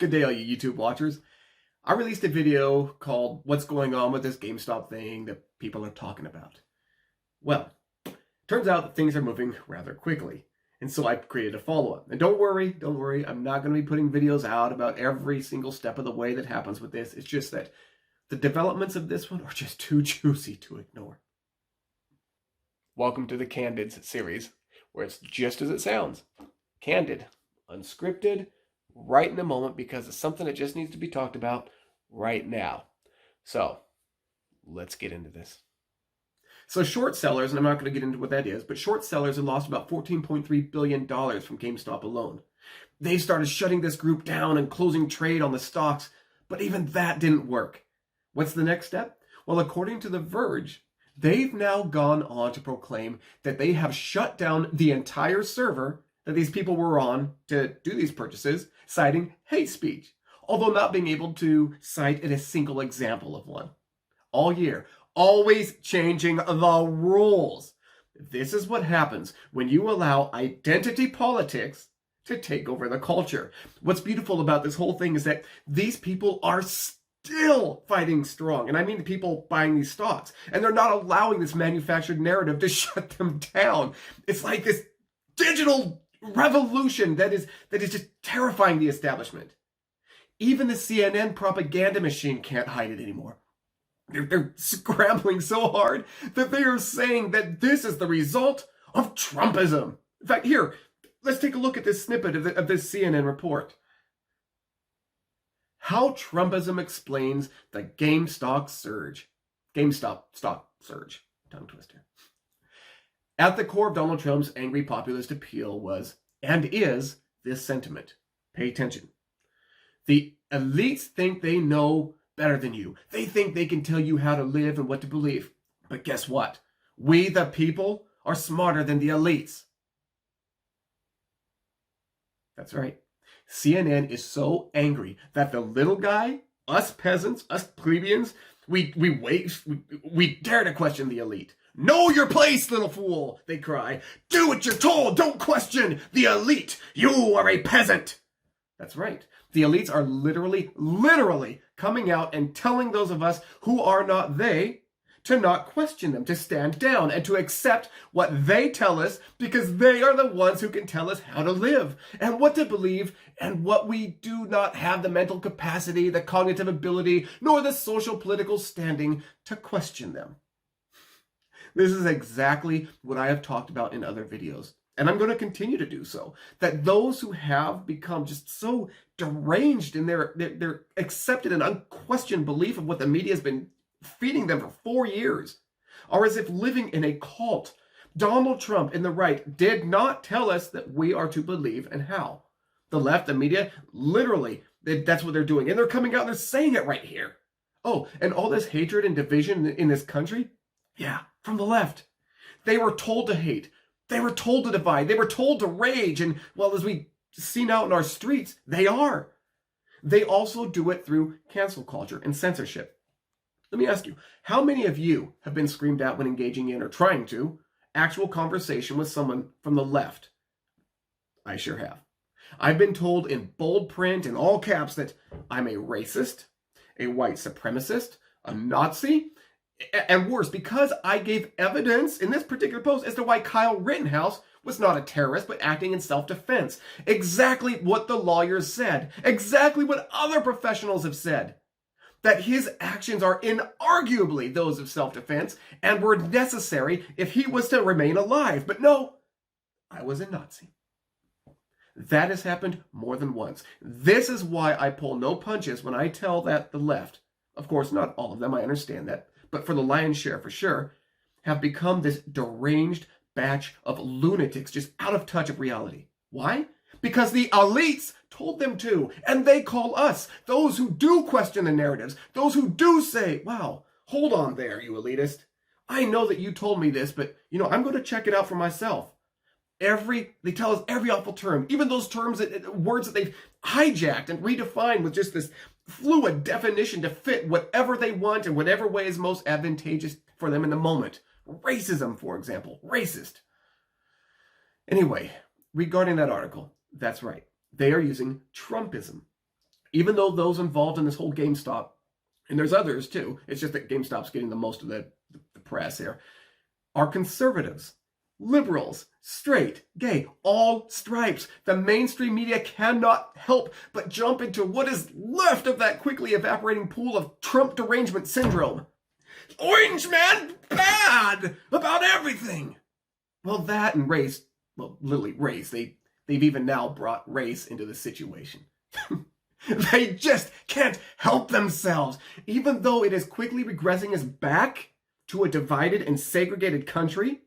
Good day, all you YouTube watchers. I released a video called What's Going On with this GameStop thing that people are talking about. Well, turns out that things are moving rather quickly. And so I created a follow-up. And don't worry, I'm not going to be putting videos out about every single step of the way that happens with this. It's just that the developments of this one are just too juicy to ignore. Welcome to the Candids series, where it's just as it sounds. Candid, unscripted, right in the moment, because it's something that just needs to be talked about right now. So let's get into this. So short sellers, and I'm not going to get into what that is, but short sellers have lost about $14.3 billion from GameStop alone. They started shutting this group down and closing trade on the stocks, but even that didn't work. What's the next step? Well, according to The Verge, they've now gone on to proclaim that they have shut down the entire server that these people were on to do these purchases, citing hate speech, although not being able to cite a single example of one. All year, always changing the rules. This is what happens when you allow identity politics to take over the culture. What's beautiful about this whole thing is that these people are still fighting strong. And I mean the people buying these stocks. And they're not allowing this manufactured narrative to shut them down. It's like this digital revolution that is just terrifying the establishment. Even the CNN propaganda machine can't hide it anymore. They're scrambling so hard that they are saying that this is the result of Trumpism. In fact, here, let's take a look at this snippet of this CNN report. How Trumpism explains the GameStop surge. GameStop stock surge. Tongue twister. At the core of Donald Trump's angry populist appeal was, and is, this sentiment. Pay attention. The elites think they know better than you. They think they can tell you how to live and what to believe. But guess what? We, the people, are smarter than the elites. That's right. CNN is so angry that the little guy, us peasants, us plebeians, we dare to question the elite. Know your place, little fool, they cry. Do what you're told. Don't question the elite. You are a peasant. That's right. The elites are literally coming out and telling those of us who are not they to not question them, to stand down and to accept what they tell us, because they are the ones who can tell us how to live and what to believe and what we do not have the mental capacity, the cognitive ability, nor the social political standing to question them. This is exactly what I have talked about in other videos, and I'm going to continue to do so. That those who have become just so deranged in their accepted and unquestioned belief of what the media has been feeding them for 4 years are as if living in a cult. Donald Trump and the right did not tell us that we are to believe and how. The left, the media, literally, that's what they're doing. And they're coming out and they're saying it right here. Oh, and all this hatred and division in this country? Yeah, from the left. They were told to hate. They were told to divide. They were told to rage. And, well, as we see now in our streets, they are. They also do it through cancel culture and censorship. Let me ask you, how many of you have been screamed at when engaging in, or trying to, actual conversation with someone from the left? I sure have. I've been told in bold print, in all caps, that I'm a racist, a white supremacist, a Nazi, and worse, because I gave evidence in this particular post as to why Kyle Rittenhouse was not a terrorist, but acting in self-defense. Exactly what the lawyers said. Exactly what other professionals have said. That his actions are inarguably those of self-defense and were necessary if he was to remain alive. But no, I was a Nazi. That has happened more than once. This is why I pull no punches when I tell that the left, of course not all of them, I understand that, but for the lion's share for sure, have become this deranged batch of lunatics just out of touch of reality. Why? Because the elites told them to, and they call us, those who do question the narratives, those who do say, wow, hold on there, you elitist. I know that you told me this, but, I'm going to check it out for myself. They tell us every awful term, even those terms, words that they've hijacked and redefined with just this fluid definition to fit whatever they want in whatever way is most advantageous for them in the moment. Racism, for example. Racist. Anyway, regarding that article, that's right. They are using Trumpism even though those involved in this whole GameStop, and there's others too, it's just that GameStop's getting the most of the press here, are conservatives, liberals, straight, gay, all stripes. The mainstream media cannot help but jump into what is left of that quickly evaporating pool of Trump derangement syndrome. Orange man, bad about everything. Well, that and race, well, literally race. They've even now brought race into the situation. They just can't help themselves. Even though it is quickly regressing us back to a divided and segregated country,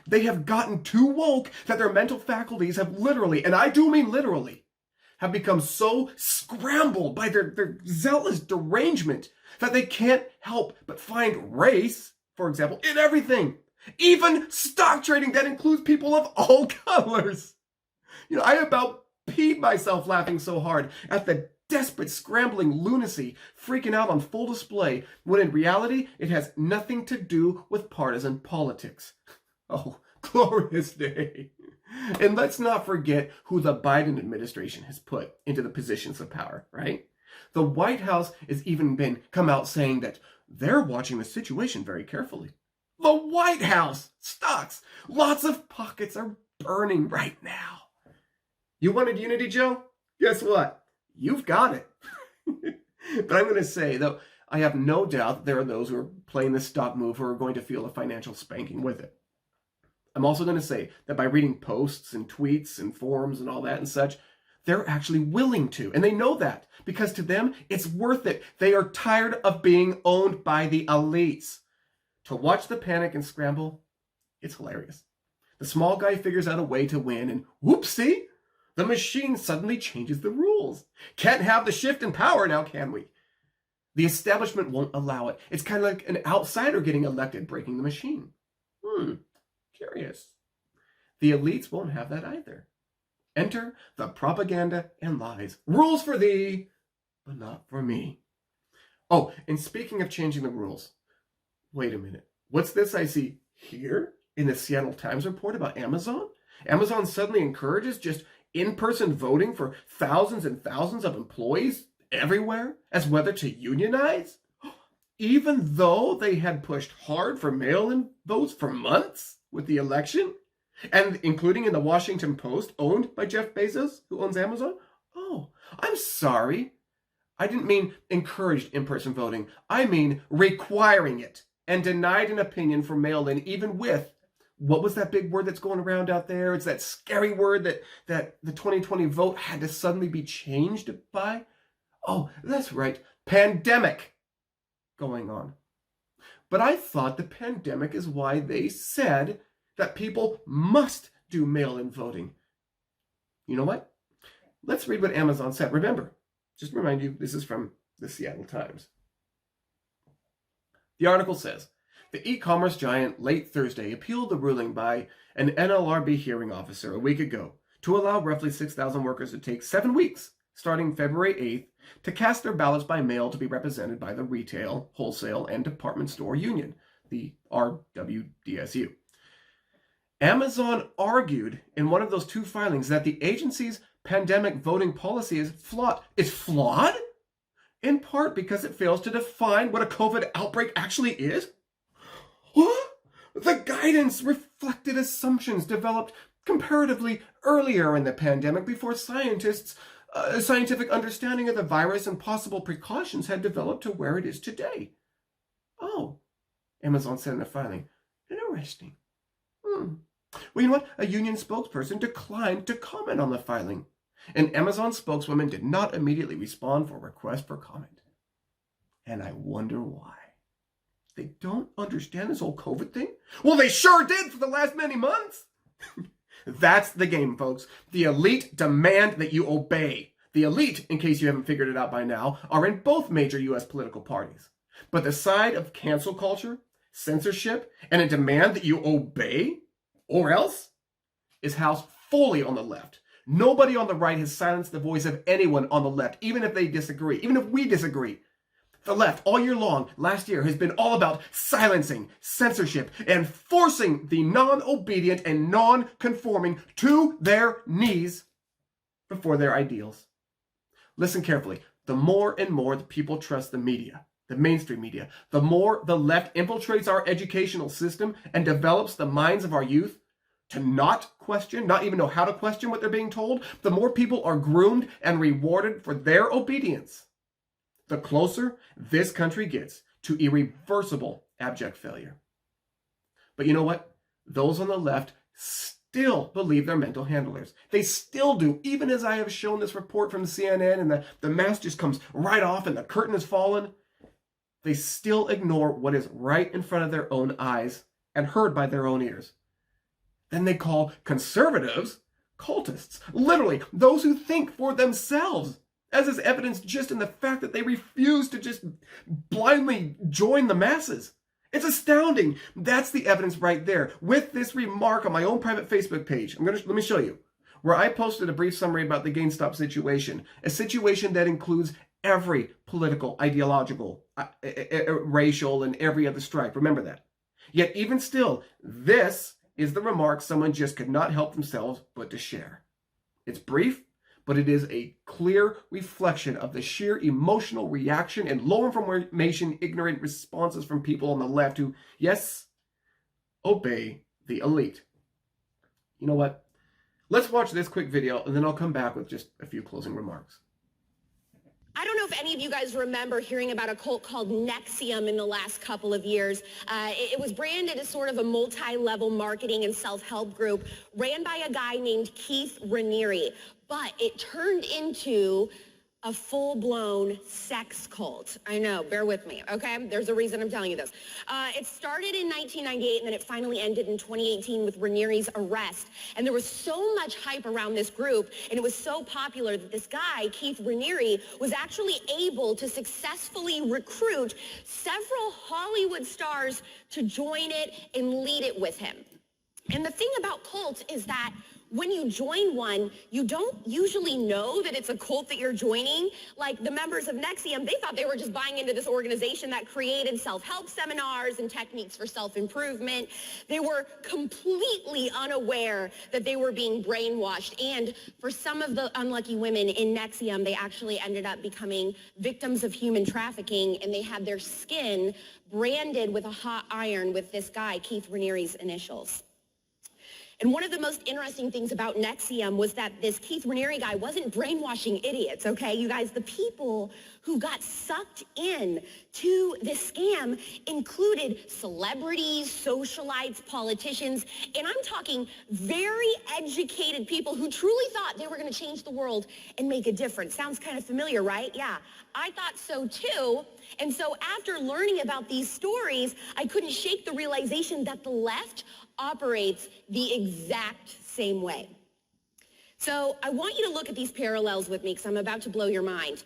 they have gotten too woke that their mental faculties have literally, and I do mean literally, have become so scrambled by their zealous derangement that they can't help but find race, for example, in everything. Even stock trading that includes people of all colors. You know, I about peed myself laughing so hard at the desperate scrambling lunacy freaking out on full display, when in reality it has nothing to do with partisan politics. Oh, glorious day. And let's not forget who the Biden administration has put into the positions of power, right? The White House has even come out saying that they're watching the situation very carefully. The White House! Stocks! Lots of pockets are burning right now. You wanted unity, Joe? Guess what? You've got it. But I'm going to say, though, I have no doubt that there are those who are playing this stock move who are going to feel a financial spanking with it. I'm also going to say that by reading posts and tweets and forums and all that and such, they're actually willing to. And they know that because to them, it's worth it. They are tired of being owned by the elites. To watch the panic and scramble, it's hilarious. The small guy figures out a way to win and whoopsie, the machine suddenly changes the rules. Can't have the shift in power now, can we? The establishment won't allow it. It's kind of like an outsider getting elected, breaking the machine. Curious. The elites won't have that either. Enter the propaganda and lies. Rules for thee, but not for me. Oh, and speaking of changing the rules, wait a minute. What's this I see here in the Seattle Times report about Amazon? Amazon suddenly encourages just in-person voting for thousands and thousands of employees everywhere as whether to unionize? Even though they had pushed hard for mail-in votes for months with the election, and including in the Washington Post, owned by Jeff Bezos, who owns Amazon? Oh, I'm sorry. I didn't mean encouraged in-person voting. I mean requiring it, and denied an opinion for mail-in, even with, what was that big word that's going around out there? It's that scary word that the 2020 vote had to suddenly be changed by? Oh, that's right, pandemic going on. But I thought the pandemic is why they said that people must do mail-in voting. You know what? Let's read what Amazon said. Remember, just to remind you, this is from the Seattle Times. The article says, the e-commerce giant late Thursday appealed the ruling by an NLRB hearing officer a week ago to allow roughly 6,000 workers to take 7 weeks, starting February 8th, to cast their ballots by mail to be represented by the Retail, Wholesale, and Department Store Union, the RWDSU. Amazon argued in one of those two filings that the agency's pandemic voting policy is flawed. It's flawed? In part because it fails to define what a COVID outbreak actually is? What? The guidance reflected assumptions developed comparatively earlier in the pandemic before scientific understanding of the virus and possible precautions had developed to where it is today. Oh, Amazon said in a filing. Interesting. Well, you know what? A union spokesperson declined to comment on the filing. An Amazon spokeswoman did not immediately respond for a request for comment. And I wonder why. They don't understand this whole COVID thing? Well, they sure did for the last many months. That's the game, folks. The elite demand that you obey. The elite, in case you haven't figured it out by now, are in both major U.S. political parties. But the side of cancel culture, censorship, and a demand that you obey, or else, is housed fully on the left. Nobody on the right has silenced the voice of anyone on the left, even if they disagree, even if we disagree. The left, all year long, last year, has been all about silencing, censorship, and forcing the non-obedient and non-conforming to their knees before their ideals. Listen carefully. the more and more the people trust the media, the mainstream media, the more the left infiltrates our educational system and develops the minds of our youth to not question, not even know how to question what they're being told, the more people are groomed and rewarded for their obedience, the closer this country gets to irreversible abject failure. But you know what? Those on the left still believe they're mental handlers. They still do, even as I have shown this report from CNN and the mask just comes right off and the curtain has fallen. They still ignore what is right in front of their own eyes and heard by their own ears. Then they call conservatives cultists. Literally, those who think for themselves, as is evidenced just in the fact that they refuse to just blindly join the masses. It's astounding. That's the evidence right there. With this remark on my own private Facebook page, let me show you, where I posted a brief summary about the GameStop situation, a situation that includes every political, ideological, racial, and every other stripe. Remember that. Yet even still, this is the remark someone just could not help themselves but to share. It's brief, but it is a clear reflection of the sheer emotional reaction and low information, ignorant responses from people on the left who, yes, obey the elite. You know what? Let's watch this quick video, and then I'll come back with just a few closing remarks. I don't know if any of you guys remember hearing about a cult called NXIVM in the last couple of years. It was branded as sort of a multi-level marketing and self-help group ran by a guy named Keith Raniere, but it turned into a full-blown sex cult. I know, bear with me, okay? There's a reason I'm telling you this. It started in 1998, and then it finally ended in 2018 with Raniere's arrest. And there was so much hype around this group, and it was so popular that this guy, Keith Raniere, was actually able to successfully recruit several Hollywood stars to join it and lead it with him. And the thing about cults is that when you join one, you don't usually know that it's a cult that you're joining. Like the members of NXIVM, they thought they were just buying into this organization that created self-help seminars and techniques for self-improvement. They were completely unaware that they were being brainwashed. And for some of the unlucky women in NXIVM, they actually ended up becoming victims of human trafficking, and they had their skin branded with a hot iron with this guy, Keith Raniere's initials. And one of the most interesting things about NXIVM was that this Keith Raniere guy wasn't brainwashing idiots, okay? You guys, the people who got sucked in to this scam included celebrities, socialites, politicians, and I'm talking very educated people who truly thought they were going to change the world and make a difference. Sounds kind of familiar, right? Yeah, I thought so too. And so after learning about these stories, I couldn't shake the realization that the left operates the exact same way. So I want you to look at these parallels with me because I'm about to blow your mind.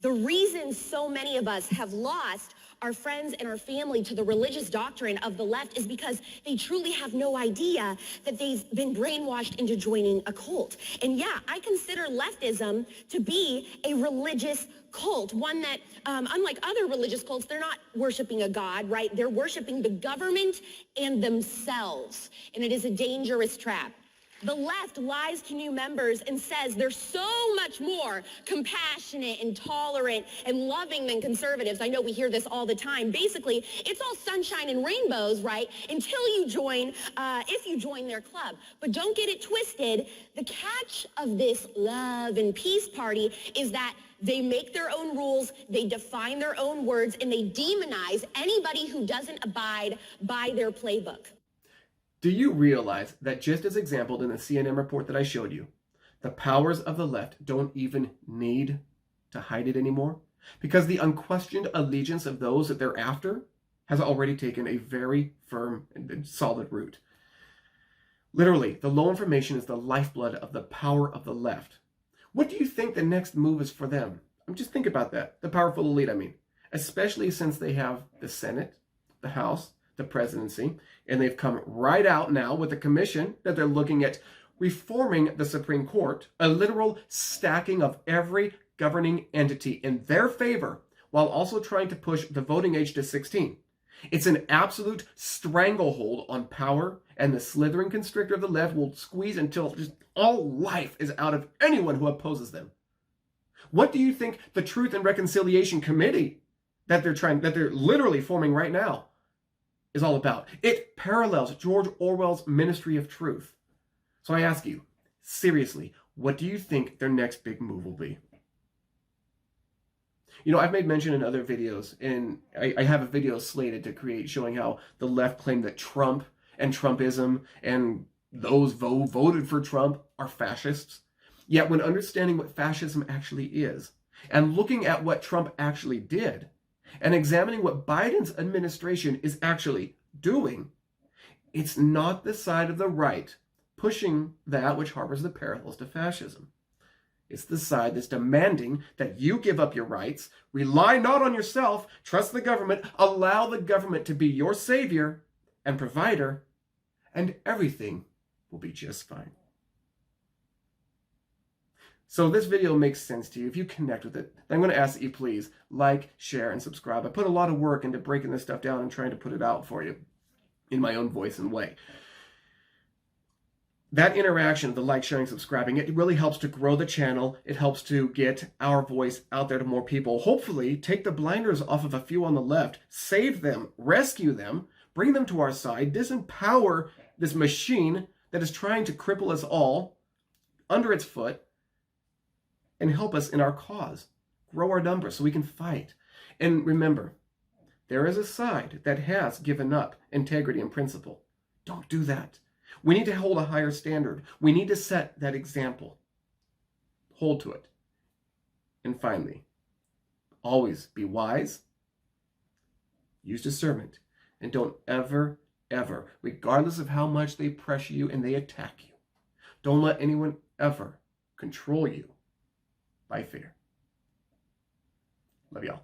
The reason so many of us have lost our friends and our family to the religious doctrine of the left is because they truly have no idea that they've been brainwashed into joining a cult. And yeah, I consider leftism to be a religious cult, one that, unlike other religious cults, they're not worshiping a god, right? They're worshiping the government and themselves, and it is a dangerous trap. The left lies to new members and says they're so much more compassionate and tolerant and loving than conservatives. I know we hear this all the time. Basically, it's all sunshine and rainbows, right? Until you join, if you join their club. But don't get it twisted. The catch of this love and peace party is that they make their own rules, they define their own words, and they demonize anybody who doesn't abide by their playbook. Do you realize that just as exampled in the CNN report that I showed you, the powers of the left don't even need to hide it anymore? Because the unquestioned allegiance of those that they're after has already taken a very firm and solid root. Literally, the low information is the lifeblood of the power of the left. What do you think the next move is for them? Just think about that. The powerful elite, I mean. Especially since they have the Senate, the House, the presidency, and they've come right out now with a commission that they're looking at reforming the Supreme Court, a literal stacking of every governing entity in their favor, while also trying to push the voting age to 16. It's an absolute stranglehold on power, and the slithering constrictor of the left will squeeze until just all life is out of anyone who opposes them. What do you think the Truth and Reconciliation Committee that they're literally forming right now is all about? It parallels George Orwell's Ministry of Truth. So I ask you, seriously, what do you think their next big move will be? You know, I've made mention in other videos, and I have a video slated to create showing how the left claim that Trump and Trumpism and those voted for Trump are fascists. Yet when understanding what fascism actually is, and looking at what Trump actually did, and examining what Biden's administration is actually doing, it's not the side of the right pushing that which harbors the parallels to fascism. It's the side that's demanding that you give up your rights, rely not on yourself, trust the government, allow the government to be your savior and provider, and everything will be just fine. So this video makes sense to you. If you connect with it, then I'm going to ask that you please like, share, and subscribe. I put a lot of work into breaking this stuff down and trying to put it out for you in my own voice and way. That interaction, the like, sharing, subscribing, it really helps to grow the channel. It helps to get our voice out there to more people. Hopefully, take the blinders off of a few on the left, save them, rescue them, bring them to our side, disempower this machine that is trying to cripple us all under its foot, and help us in our cause. Grow our numbers so we can fight. And remember, there is a side that has given up integrity and principle. Don't do that. We need to hold a higher standard. We need to set that example. Hold to it. And finally, always be wise, use discernment, and don't ever, regardless of how much they pressure you and they attack you, don't let anyone ever control you by fear. Love y'all.